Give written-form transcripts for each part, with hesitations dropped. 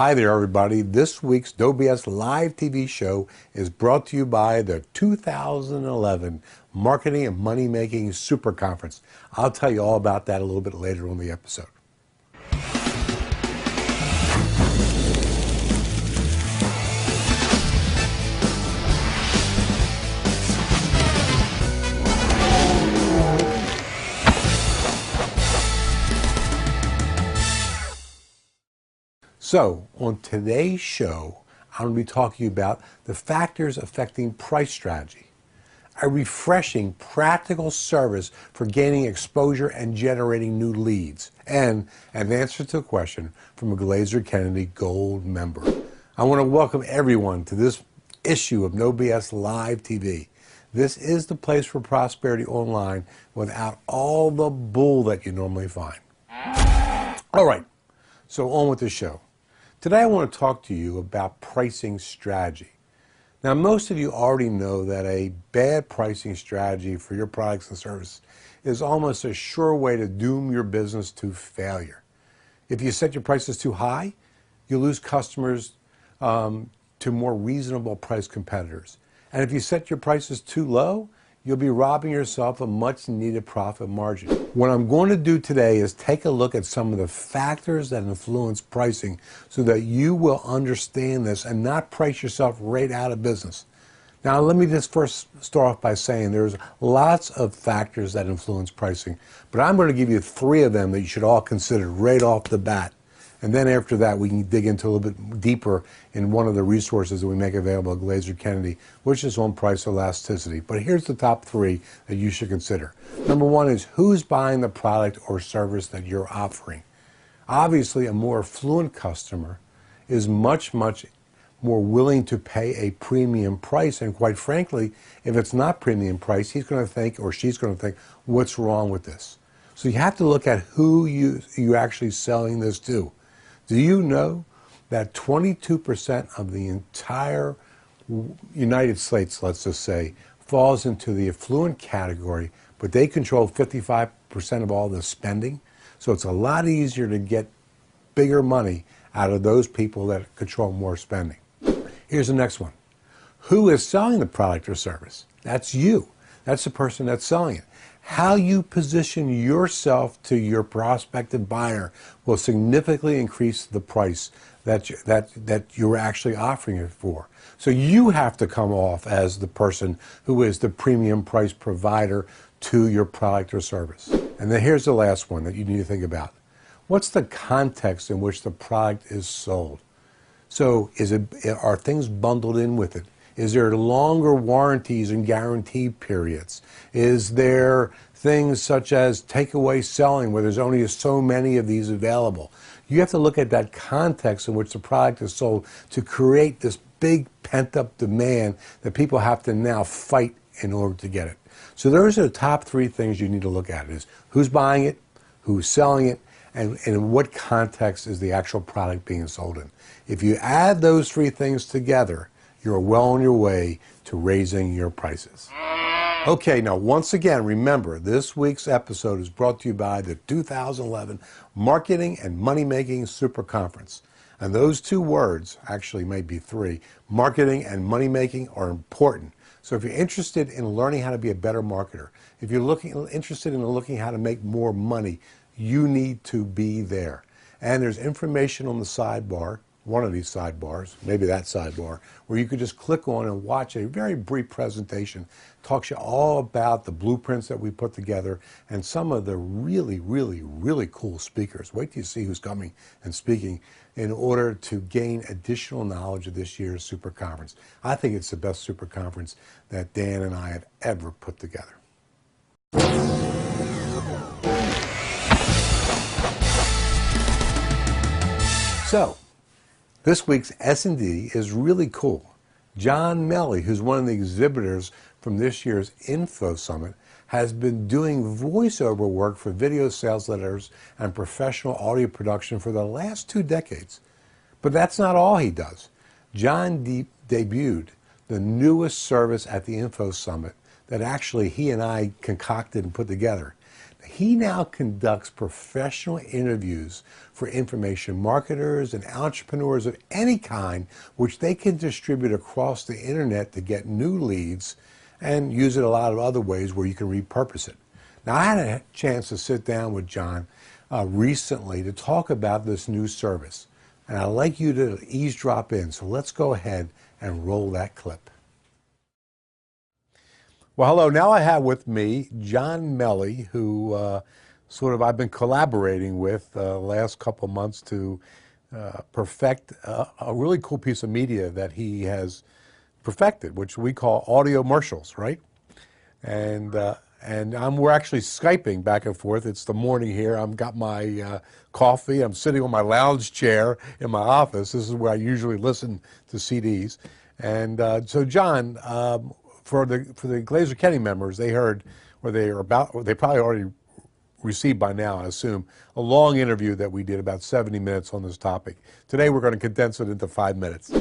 Hi there, everybody. This week's No BS live TV show is brought to you by the 2011 Marketing and Money Making Super Conference. I'll tell you all about that a little bit later on the episode. So, on today's show, I'm going to be talking about the factors affecting price strategy, a refreshing, practical service for gaining exposure and generating new leads, and an answer to a question from a Glazer Kennedy Gold member. I want to welcome everyone to this issue of No BS Live TV. This is the place for prosperity online without all the bull that you normally find. All right, so on with the show. Today I want to talk to you about pricing strategy. Now, most of you already know that a bad pricing strategy for your products and services is almost a sure way to doom your business to failure. If you set your prices too high, you lose customers to more reasonable price competitors. And if you set your prices too low, you'll be robbing yourself of much needed profit margin. What I'm going to do today is take a look at some of the factors that influence pricing so that you will understand this and not price yourself right out of business. Now, let me just first start off by saying there's lots of factors that influence pricing, but I'm going to give you 3 of them that you should all consider right off the bat. And then after that, we can dig into a little bit deeper in one of the resources that we make available at Glazer Kennedy, which is on price elasticity. But here's the top 3 that you should consider. Number 1 is who's buying the product or service that you're offering. Obviously, a more affluent customer is much more willing to pay a premium price. And quite frankly, if it's not premium price, he's going to think, or she's going to think, what's wrong with this? So you have to look at who you're actually selling this to. Do you know that 22% of the entire United States, let's just say, falls into the affluent category, but they control 55% of all the spending? So it's a lot easier to get bigger money out of those people that control more spending. Here's the next one. Who is selling the product or service? That's you. That's the person that's selling it. How you position yourself to your prospective buyer will significantly increase the price that you're actually offering it for. So you have to come off as the person who is the premium price provider to your product or service. And then here's the last one that you need to think about. What's the context in which the product is sold? So are things bundled in with it? Is there longer warranties and guarantee periods? Is there things such as takeaway selling where there's only so many of these available? You have to look at that context in which the product is sold to create this big pent-up demand that people have to now fight in order to get it. So those are the top 3 things you need to look at is who's buying it, who's selling it, and in what context is the actual product being sold in. If you add those 3 things together, you're well on your way to raising your prices. Okay, now once again, remember, this week's episode is brought to you by the 2011 Marketing and Money Making Super Conference. And those 2 words, actually maybe 3, marketing and money making, are important. So if you're interested in learning how to be a better marketer, if you're interested in looking how to make more money, you need to be there. And there's information on the sidebar, one of these sidebars, maybe that sidebar, where you could just click on and watch a very brief presentation. Talks you all about the blueprints that we put together and some of the really cool speakers. Wait till you see who's coming and speaking in order to gain additional knowledge of this year's Super Conference. I think it's the best Super Conference that Dan and I have ever put together. So, this week's S&D is really cool. John Melley, who's one of the exhibitors from this year's Info Summit, has been doing voiceover work for video sales letters and professional audio production for the last 2 decades. But that's not all he does. John debuted the newest service at the Info Summit that actually he and I concocted and put together. He now conducts professional interviews for information marketers and entrepreneurs of any kind, which they can distribute across the internet to get new leads and use it a lot of other ways where you can repurpose it. Now, I had a chance to sit down with John recently to talk about this new service, and I'd like you to eavesdrop in. So let's go ahead and roll that clip. Well, hello. Now I have with me John Melley, who I've been collaborating with the last couple months to perfect a really cool piece of media that he has perfected, which we call AudioMercials, right? And we're actually Skyping back and forth. It's the morning here. I've got my coffee. I'm sitting on my lounge chair in my office. This is where I usually listen to CDs. And so, John, for the Glazer Kenny members, they heard, they probably already received by now, I assume, a long interview that we did, about 70 minutes on this topic. Today we're going to condense it into 5 minutes.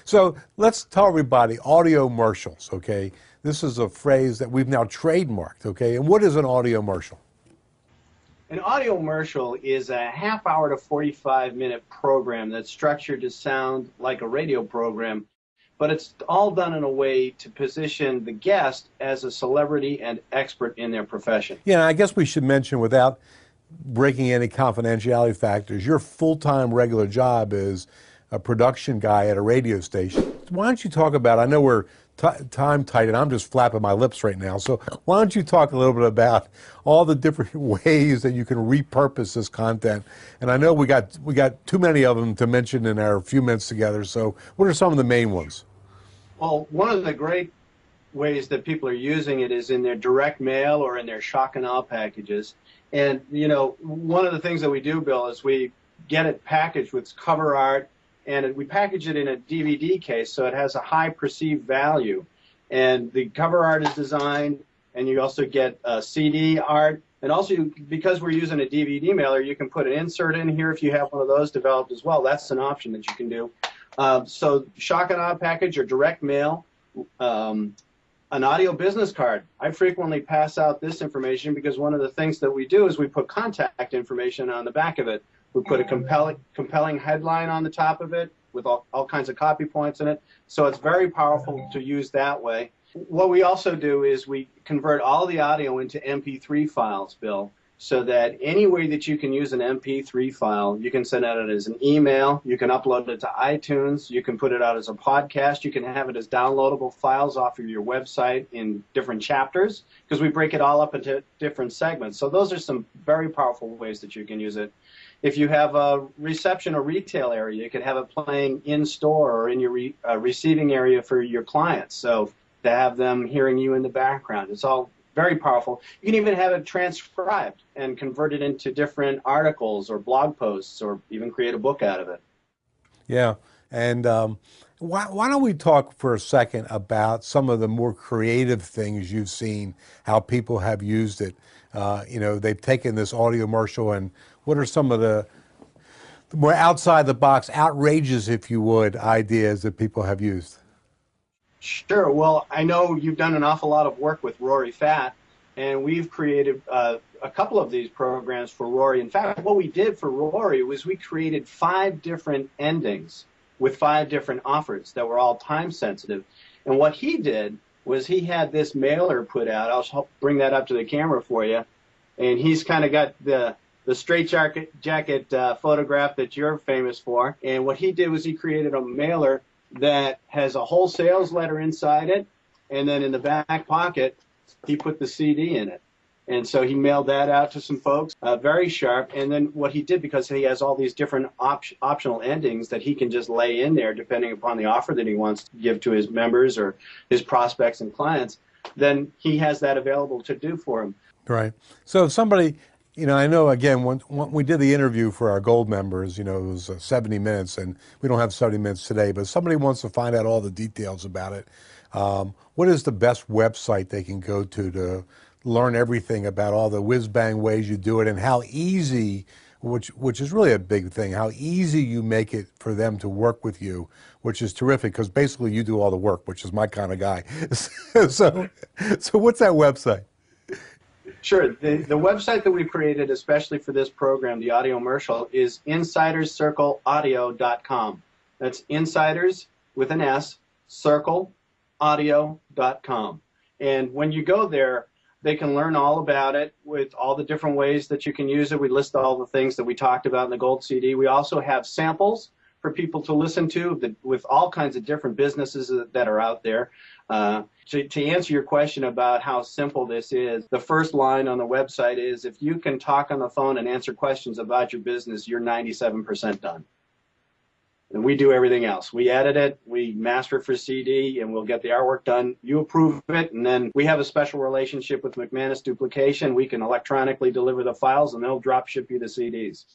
So let's tell everybody AudioMercials, okay? This is a phrase that we've now trademarked, okay? And what is an AudioMercial? An AudioMercial is a half-hour to 45-minute program that's structured to sound like a radio program, but it's all done in a way to position the guest as a celebrity and expert in their profession. Yeah, I guess we should mention, without breaking any confidentiality factors, your full-time regular job is a production guy at a radio station. Why don't you talk about, I know we're time tight and I'm just flapping my lips right now, so why don't you talk a little bit about all the different ways that you can repurpose this content? And I know we got too many of them to mention in our few minutes together, so what are some of the main ones? Well, one of the great ways that people are using it is in their direct mail or in their shock and awe packages. And, you know, one of the things that we do, Bill, is we get it packaged with cover art, and we package it in a DVD case so it has a high perceived value. And the cover art is designed, and you also get CD art. And also, because we're using a DVD mailer, you can put an insert in here if you have one of those developed as well. That's an option that you can do. So shock and awe package or direct mail, an audio business card. I frequently pass out this information because one of the things that we do is we put contact information on the back of it. We put a compelling headline on the top of it with all kinds of copy points in it. So it's very powerful to use that way. What we also do is we convert all the audio into MP3 files, Bill, so that any way that you can use an MP3 file, you can send out it as an email, you can upload it to iTunes, you can put it out as a podcast, you can have it as downloadable files off of your website in different chapters, because we break it all up into different segments. So those are some very powerful ways that you can use it. If you have a reception or retail area, you could have it playing in store or in your receiving area for your clients. So to have them hearing you in the background, it's all very powerful. You can even have it transcribed and convert it into different articles or blog posts, or even create a book out of it. Yeah, and why don't we talk for a second about some of the more creative things you've seen, how people have used it. You know, they've taken this AudioMercial, and what are some of the more outside the box, outrageous, if you would, ideas that people have used? Sure. Well, I know you've done an awful lot of work with Rory Fatt, and we've created a couple of these programs for Rory. In fact, what we did for Rory was we created 5 different endings with 5 different offers that were all time sensitive. And what he did was he had this mailer put out. I'll bring that up to the camera for you. And he's kind of got the straight jacket photograph that you're famous for. And what he did was he created a mailer that has a whole sales letter inside it, and then in the back pocket, he put the CD in it. And so he mailed that out to some folks, very sharp. And then what he did, because he has all these different optional endings that he can just lay in there depending upon the offer that he wants to give to his members or his prospects and clients, then he has that available to do for him. Right. So if somebody, you know, I know, again, when we did the interview for our gold members, you know, it was 70 minutes, and we don't have 70 minutes today, but if somebody wants to find out all the details about it, what is the best website they can go to learn everything about all the whiz-bang ways you do it, and how easy, which is really a big thing, how easy you make it for them to work with you, which is terrific, because basically you do all the work, which is my kind of guy. So what's that website? Sure. The website that we created especially for this program, the AudioMercial, is insiderscircleaudio.com. That's insiders with an S, circleaudio.com. And when you go there, they can learn all about it with all the different ways that you can use it. We list all the things that we talked about in the Gold CD. We also have samples for people to listen to with all kinds of different businesses that are out there. To answer your question about how simple this is, the first line on the website is, if you can talk on the phone and answer questions about your business, you're 97% done. And we do everything else. We edit it, we master it for CD, and we'll get the artwork done. You approve it, and then we have a special relationship with McManus Duplication. We can electronically deliver the files, and they'll drop ship you the CDs.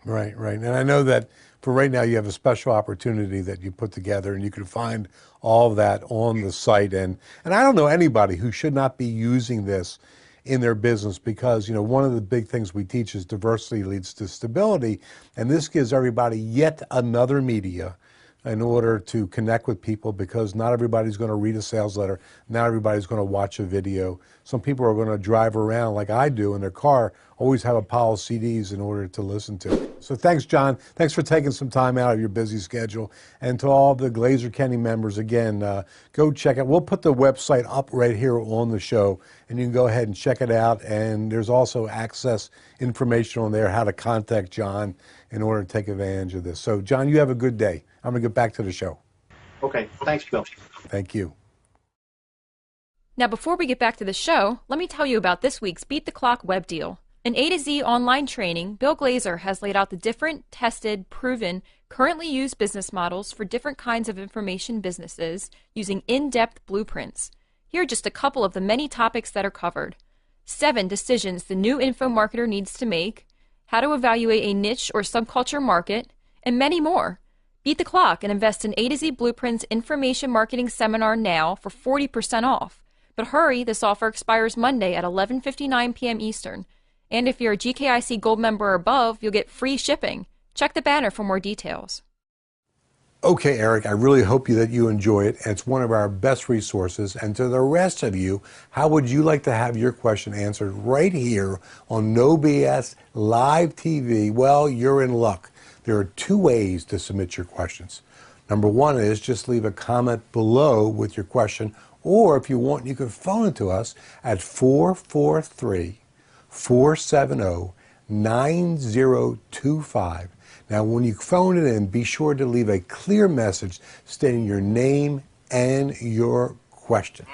Right, right. And I know that for right now you have a special opportunity that you put together, and you can find all of that on the site. And I don't know anybody who should not be using this in their business, because, you know, one of the big things we teach is diversity leads to stability, and this gives everybody yet another media in order to connect with people, because not everybody's going to read a sales letter, not everybody's going to watch a video. Some people are going to drive around like I do in their car, always have a pile of CDs in order to listen to. So thanks, John. Thanks for taking some time out of your busy schedule. And to all the Glazer-Kenny members, again, go check it. We'll put the website up right here on the show, and you can go ahead and check it out. And there's also access information on there, how to contact John in order to take advantage of this. So, John, you have a good day. I'm going to get back to the show. Okay. Thanks, Bill. Thank you. Now, before we get back to the show, let me tell you about this week's Beat the Clock web deal. In A to Z online training, Bill Glazer has laid out the different, tested, proven, currently used business models for different kinds of information businesses using in-depth blueprints. Here are just a couple of the many topics that are covered. 7 decisions the new info marketer needs to make, how to evaluate a niche or subculture market, and many more. Beat the clock and invest in A to Z Blueprint's information marketing seminar now for 40% off. But hurry, this offer expires Monday at 11:59 p.m. Eastern. And if you're a GKIC Gold member or above, you'll get free shipping. Check the banner for more details. Okay, Eric, I really hope that you enjoy it. It's one of our best resources. And to the rest of you, how would you like to have your question answered right here on No BS Live TV? Well, you're in luck. There are 2 ways to submit your questions. Number 1 is just leave a comment below with your question, or if you want, you can phone it to us at 443-470-9025. Now, when you phone it in, be sure to leave a clear message stating your name and your question.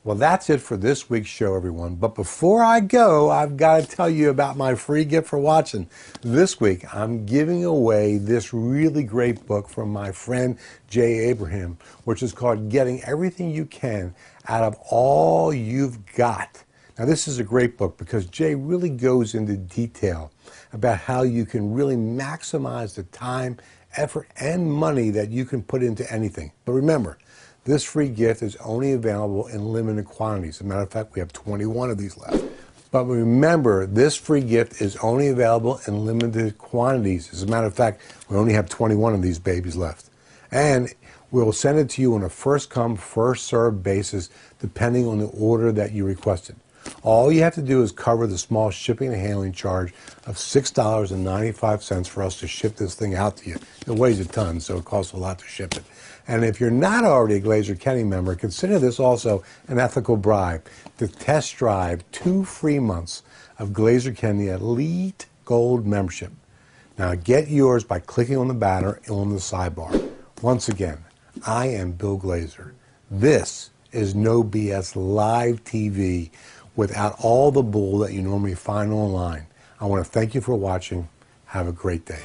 Well, that's it for this week's show, everyone. But before I go, I've got to tell you about my free gift for watching. This week, I'm giving away this really great book from my friend Jay Abraham, which is called Getting Everything You Can Out of All You've Got. Now, this is a great book because Jay really goes into detail about how you can really maximize the time, effort, and money that you can put into anything. But remember, this free gift is only available in limited quantities. As a matter of fact, we have 21 of these left. But remember, this free gift is only available in limited quantities. As a matter of fact, we only have 21 of these babies left. And we'll send it to you on a first-come, first-served basis, depending on the order that you requested. All you have to do is cover the small shipping and handling charge of $6.95 for us to ship this thing out to you. It weighs a ton, so it costs a lot to ship it. And if you're not already a Glazer-Kenny member, consider this also an ethical bribe to test drive 2 free months of Glazer-Kenny Elite Gold membership. Now, get yours by clicking on the banner on the sidebar. Once again, I am Bill Glazer. This is No BS Live TV without all the bull that you normally find online. I want to thank you for watching. Have a great day.